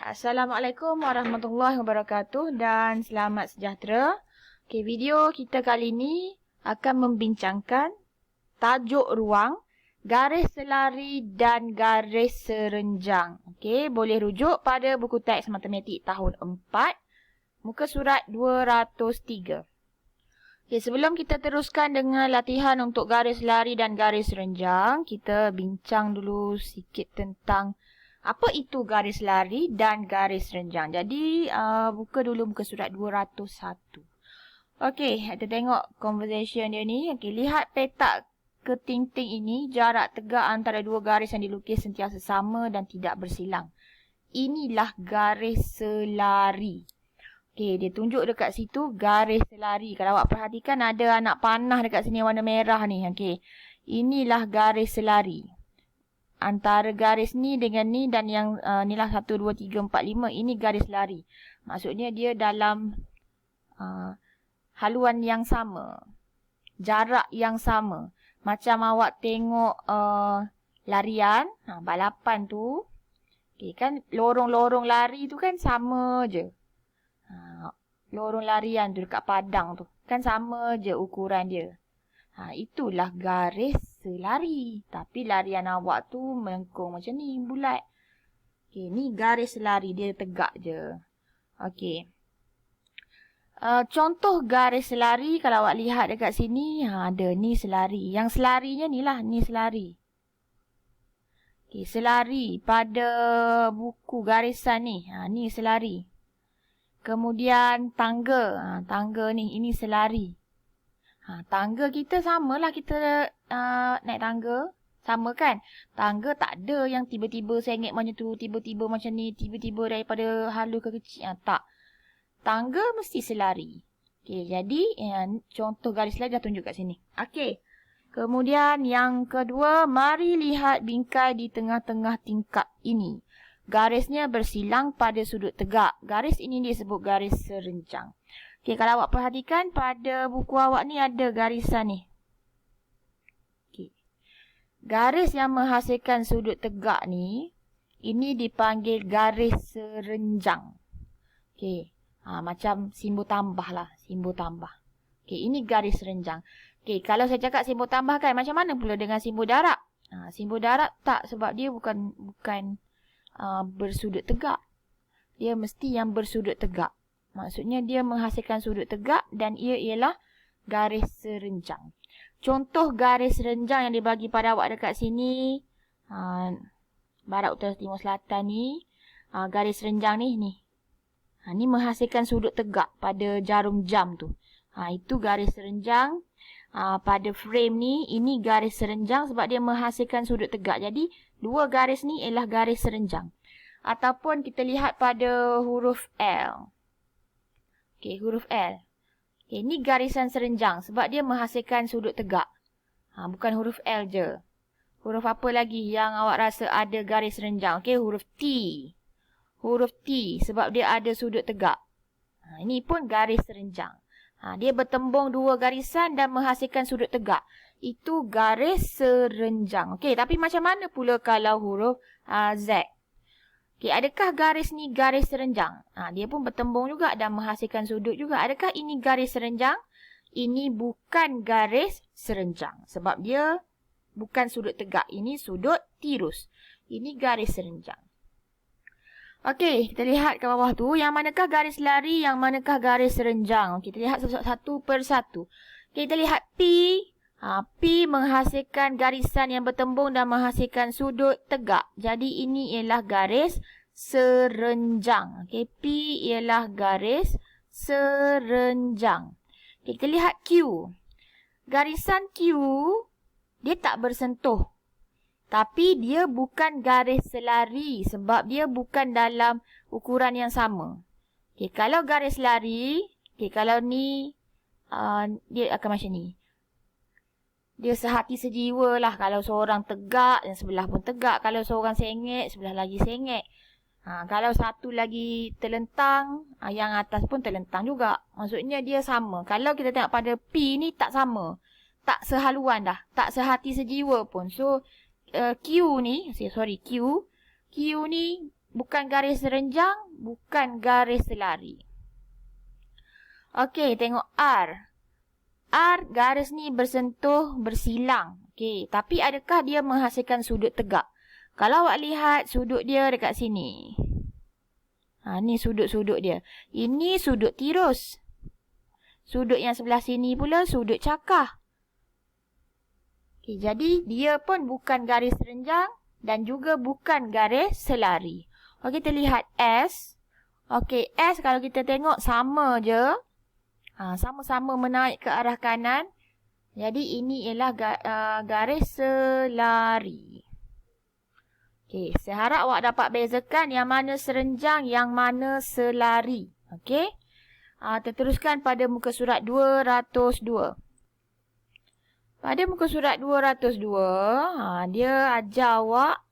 Assalamualaikum warahmatullahi wabarakatuh dan selamat sejahtera. Okay, video kita kali ini akan membincangkan tajuk ruang, garis selari dan garis serenjang. Okay, boleh rujuk pada buku teks matematik tahun 4, muka surat 203. Okay, sebelum kita teruskan dengan latihan untuk garis lari dan garis serenjang, kita bincang dulu sikit tentang apa itu garis lari dan garis renjang. Jadi, buka dulu muka surat 201. Okey, kita tengok conversation dia ni. Okey, lihat petak keting-ting ini. Jarak tegak antara dua garis yang dilukis sentiasa sama dan tidak bersilang. Inilah garis selari. Okey, dia tunjuk dekat situ garis selari. Kalau awak perhatikan ada anak panah dekat sini warna merah ni. Okey, inilah garis selari. Antara garis ni dengan ni dan yang ni lah 1, 2, 3, 4, 5. Ini garis lari. Maksudnya dia dalam haluan yang sama. Jarak yang sama. Macam awak tengok larian. Balapan tu. Okay, kan lorong-lorong lari tu kan sama je. Lorong larian tu dekat padang tu. Kan sama je ukuran dia. Itulah garis selari. Tapi larian awak tu melengkung macam ni, bulat. Okay, ni garis selari. Dia tegak je. Okay. Contoh garis selari, kalau awak lihat dekat sini, ada ni selari. Yang selarinya ni lah, ni selari. Okay, selari pada buku garisan ni. Ni selari. Kemudian tangga. Tangga ni, ini selari. Tangga kita samalah kita naik tangga. Sama kan? Tangga tak ada yang tiba-tiba sengit macam tu, tiba-tiba macam ni, tiba-tiba daripada halus ke kecil. Tak. Tangga mesti selari. Okay, jadi contoh garis selari dah tunjuk kat sini. Okay. Kemudian yang kedua, mari lihat bingkai di tengah-tengah tingkap ini. Garisnya bersilang pada sudut tegak. Garis ini disebut garis serenjang. Okay, kalau awak perhatikan pada buku awak ni ada garisan ni. Okay. Garis yang menghasilkan sudut tegak ni, ini dipanggil garis serenjang. Okay. Macam simbol tambah lah. Simbol tambah. Okay, ini garis serenjang. Okay, kalau saya cakap simbol tambah kan, macam mana pula dengan simbol darab? Simbol darab tak, sebab dia bukan bersudut tegak. Dia mesti yang bersudut tegak. Maksudnya dia menghasilkan sudut tegak dan ia ialah garis serenjang. Contoh garis serenjang yang dibagi pada awak dekat sini. Barat, utara, timur, selatan ni. Garis serenjang ni. Ni menghasilkan sudut tegak pada jarum jam tu. Itu garis serenjang. Pada frame ni, ini garis serenjang sebab dia menghasilkan sudut tegak. Jadi, dua garis ni ialah garis serenjang. Ataupun kita lihat pada huruf L. Okay, huruf L. Okay, ni garisan serenjang sebab dia menghasilkan sudut tegak. Bukan huruf L je. Huruf apa lagi yang awak rasa ada garis serenjang? Okay, huruf T. Huruf T sebab dia ada sudut tegak. Ini pun garis serenjang. Dia bertembung dua garisan dan menghasilkan sudut tegak. Itu garis serenjang. Okay, tapi macam mana pula kalau huruf Z? Okay, adakah garis ni garis serenjang? Dia pun bertembung juga dan menghasilkan sudut juga. Adakah ini garis serenjang? Ini bukan garis serenjang. Sebab dia bukan sudut tegak. Ini sudut tirus. Ini garis serenjang. Okey, kita lihat ke bawah tu. Yang manakah garis lari, yang manakah garis serenjang? Okay, kita lihat satu persatu. Okay, kita lihat P. P menghasilkan garisan yang bertembung dan menghasilkan sudut tegak. Jadi ini ialah garis serenjang. Okay, P ialah garis serenjang. Okay, kita lihat Q. Garisan Q, dia tak bersentuh. Tapi dia bukan garis selari sebab dia bukan dalam ukuran yang sama. Okay, kalau garis lari, okay, kalau ni, dia akan macam ni. Dia sehati sejiwa lah. Kalau seorang tegak, dan sebelah pun tegak. Kalau seorang sengit, sebelah lagi sengit. Kalau satu lagi terlentang, yang atas pun terlentang juga. Maksudnya dia sama. Kalau kita tengok pada P ni tak sama. Tak sehaluan dah. Tak sehati sejiwa pun. So, Q ni, Q ni bukan garis renjang, bukan garis selari. Okey, tengok R. R, garis ni bersentuh, bersilang. Okey, tapi adakah dia menghasilkan sudut tegak? Kalau awak lihat sudut dia dekat sini. Ni sudut-sudut dia. Ini sudut tirus. Sudut yang sebelah sini pula sudut cakah. Okey, jadi dia pun bukan garis renjang dan juga bukan garis selari. Okey, kita lihat S. Okey, S kalau kita tengok sama je. Sama-sama menaik ke arah kanan. Jadi ini ialah garis selari. Okey, saya harap awak dapat bezakan yang mana serenjang, yang mana selari. Okey. Teruskan pada muka surat 202. Pada muka surat 202, dia ajar awak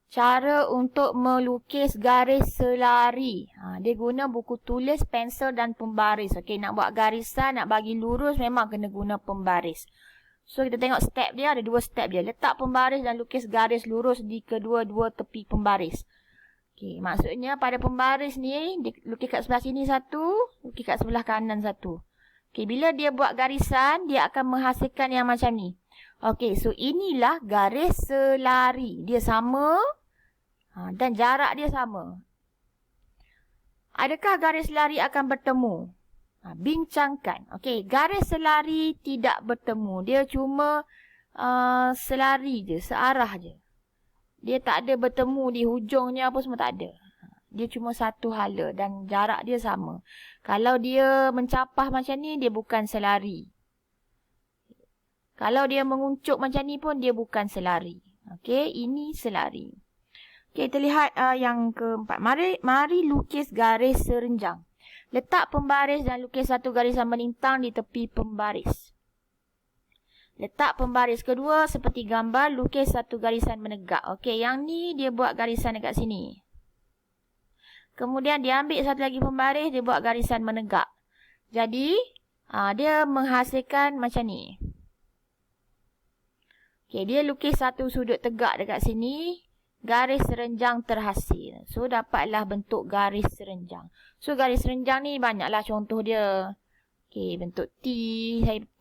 cara untuk melukis garis selari. Dia guna buku tulis, pensel dan pembaris. Okey, nak buat garisan, nak bagi lurus memang kena guna pembaris. So, kita tengok step dia. Ada 2 step dia. Letak pembaris dan lukis garis lurus di kedua-dua tepi pembaris. Okey, maksudnya pada pembaris ni, dia lukis kat sebelah sini satu, lukis kat sebelah kanan satu. Okey, bila dia buat garisan, dia akan menghasilkan yang macam ni. Okey, so inilah garis selari. Dia sama dan jarak dia sama. Adakah garis selari akan bertemu? Bincangkan. Okey, garis selari tidak bertemu. Dia cuma selari je, searah je. Dia tak ada bertemu di hujungnya apa semua tak ada. Dia cuma satu hala dan jarak dia sama. Kalau dia mencapah macam ni, dia bukan selari. Kalau dia menguncup macam ni pun, dia bukan selari. Okey, ini selari. Okey, kita lihat yang keempat. Mari lukis garis serenjang. Letak pembaris dan lukis satu garisan melintang di tepi pembaris. Letak pembaris kedua seperti gambar, lukis satu garisan menegak. Okey, yang ni dia buat garisan dekat sini. Kemudian dia ambil satu lagi pembaris, dia buat garisan menegak. Jadi, dia menghasilkan macam ni. Okey, dia lukis satu sudut tegak dekat sini. Garis serenjang terhasil. So, dapatlah bentuk garis serenjang. So, garis serenjang ni banyaklah contoh dia. Okey, bentuk T.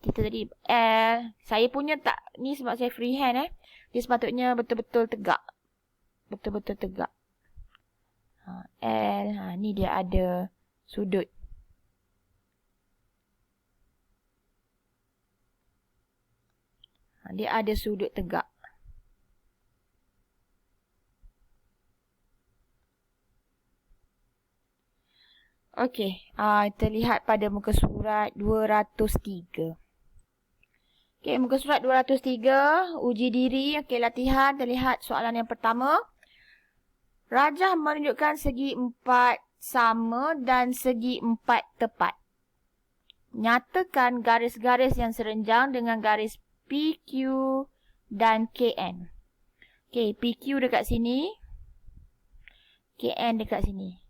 Kita tadi L. Saya punya tak, ni sebab saya freehand Dia sepatutnya betul-betul tegak. Betul-betul tegak. L. Ni dia ada sudut. Dia ada sudut tegak. Okey, kita lihat pada muka surat 203. Okey, muka surat 203, uji diri. Okey, latihan. Kita lihat soalan yang pertama. Rajah menunjukkan segi 4 sama dan segi 4 tepat. Nyatakan garis-garis yang serenjang dengan garis PQ dan KN. Okey, PQ dekat sini. KN dekat sini.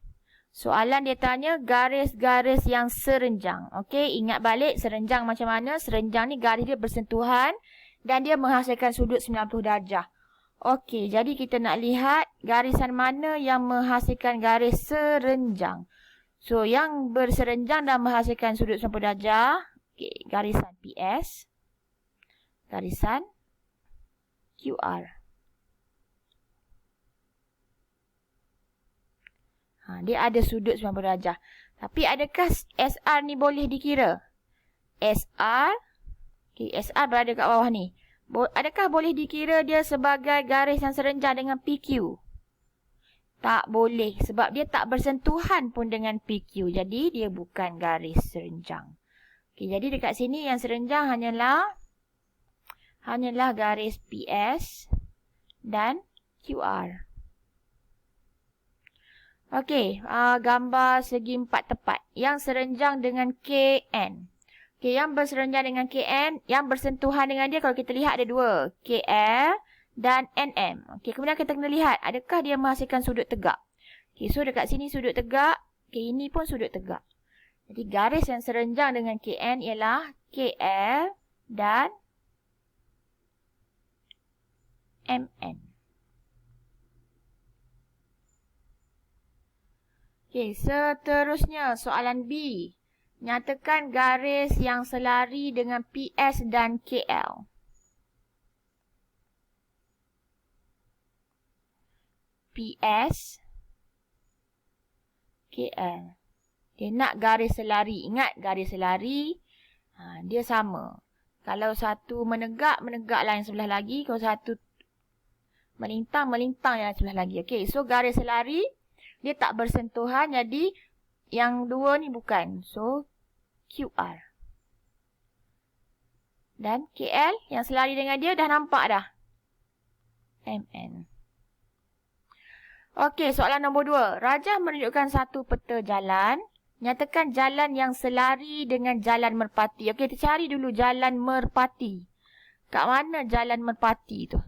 Soalan dia tanya garis-garis yang serenjang. Okey, ingat balik serenjang macam mana? Serenjang ni garis dia bersentuhan dan dia menghasilkan sudut 90 darjah. Okey, jadi kita nak lihat garisan mana yang menghasilkan garis serenjang. So, yang berserenjang dan menghasilkan sudut 90 darjah. Okey, garisan PS. Garisan QR. Dia ada sudut 90 darjah. Tapi adakah SR ni boleh dikira? SR. Okay, SR berada kat bawah ni. Adakah boleh dikira dia sebagai garis yang serenjang dengan PQ? Tak boleh. Sebab dia tak bersentuhan pun dengan PQ. Jadi, dia bukan garis serenjang. Okay, jadi dekat sini yang serenjang hanyalah garis PS dan QR. Okey, gambar segi 4 tepat. Yang serenjang dengan KN. Okey, yang berserenjang dengan KN, yang bersentuhan dengan dia kalau kita lihat ada 2. KL dan NM. Okey, kemudian kita kena lihat adakah dia menghasilkan sudut tegak. Okey, so dekat sini sudut tegak. Okey, ini pun sudut tegak. Jadi garis yang serenjang dengan KN ialah KL dan MN. Okey, seterusnya soalan B. Nyatakan garis yang selari dengan PS dan KL. PS, KL. Dia nak garis selari. Ingat garis selari, dia sama. Kalau satu menegak, menegaklah yang sebelah lagi. Kalau satu melintang, melintang yang sebelah lagi. Okey, so garis selari, dia tak bersentuhan. Jadi, yang dua ni bukan. So, QR. Dan KL yang selari dengan dia dah nampak dah. MN. Okey, soalan nombor 2. Rajah menunjukkan satu peta jalan. Nyatakan jalan yang selari dengan jalan merpati. Okey, kita cari dulu jalan merpati. Kat mana jalan merpati tu?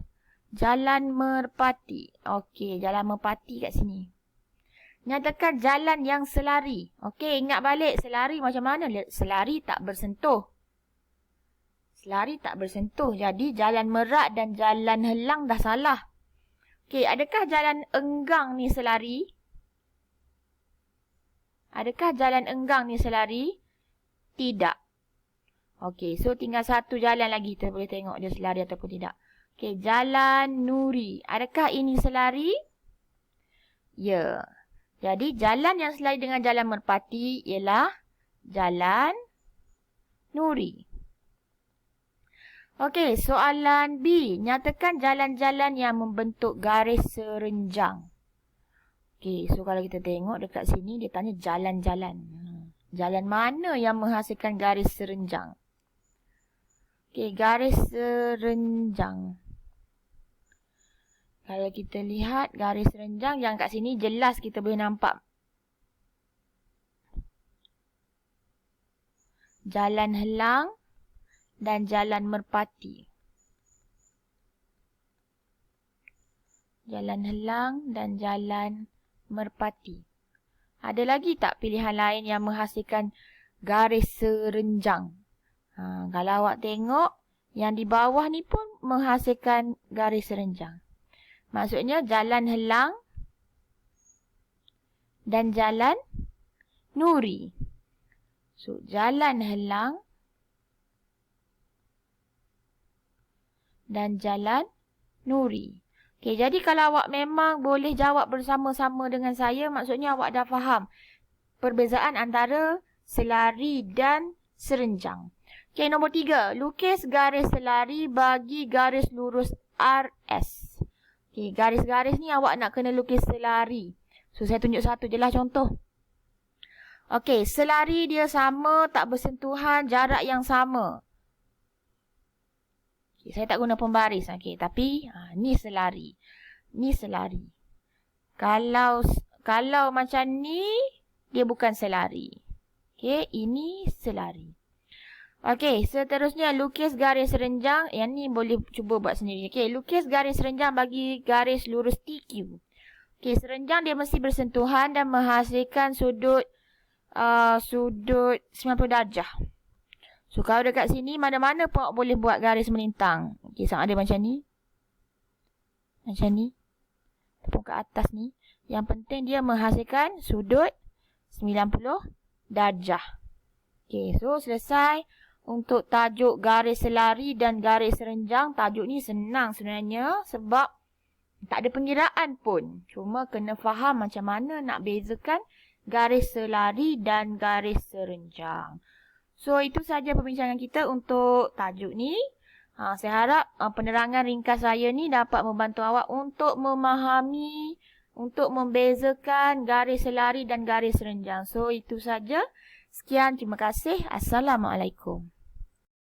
Jalan merpati. Okey, jalan merpati kat sini. Nyatakan jalan yang selari. Okey, ingat balik selari macam mana? Selari tak bersentuh. Selari tak bersentuh. Jadi jalan merak dan jalan helang dah salah. Okey, adakah jalan enggang ni selari? Adakah jalan enggang ni selari? Tidak. Okey, so tinggal satu jalan lagi. Kita boleh tengok dia selari ataupun tidak. Okey, jalan Nuri. Adakah ini selari? Ya. Jadi, jalan yang selari dengan jalan merpati ialah jalan Nuri. Okey, soalan B. Nyatakan jalan-jalan yang membentuk garis serenjang. Okey, so kalau kita tengok dekat sini, dia tanya jalan-jalan. Jalan mana yang menghasilkan garis serenjang? Okey, garis serenjang. Kalau kita lihat garis serenjang yang kat sini, jelas kita boleh nampak. Jalan helang dan jalan merpati. Jalan helang dan jalan merpati. Ada lagi tak pilihan lain yang menghasilkan garis serenjang? Kalau awak tengok, yang di bawah ni pun menghasilkan garis serenjang. Maksudnya jalan helang dan jalan Nuri. So, jalan helang dan jalan Nuri. Okey, jadi kalau awak memang boleh jawab bersama-sama dengan saya, maksudnya awak dah faham perbezaan antara selari dan serenjang. Okey, nombor 3. Lukis garis selari bagi garis lurus RS. Okey, garis-garis ni awak nak kena lukis selari. So, saya tunjuk satu je lah contoh. Okey, selari dia sama, tak bersentuhan, jarak yang sama. Okay, saya tak guna pembaris. Okay, tapi ni selari. Ni selari. Kalau macam ni, dia bukan selari. Okay, ini selari. Okay, seterusnya lukis garis serenjang. Yang ni boleh cuba buat sendiri. Okay, lukis garis serenjang bagi garis lurus TQ. Okay, serenjang dia mesti bersentuhan dan menghasilkan sudut 90 darjah. So, kalau dekat sini, mana-mana pun awak boleh buat garis melintang. Okay, sama ada macam ni. Macam ni. Ataupun ke atas ni. Yang penting dia menghasilkan sudut 90 darjah. Okay, so selesai untuk tajuk garis selari dan garis serenjang. Tajuk ni senang sebenarnya sebab tak ada pengiraan pun. Cuma kena faham macam mana nak bezakan garis selari dan garis serenjang. So, itu sahaja perbincangan kita untuk tajuk ni. Saya harap penerangan ringkas saya ni dapat membantu awak untuk memahami, untuk membezakan garis selari dan garis serenjang. So, itu sahaja. Sekian, terima kasih. Assalamualaikum.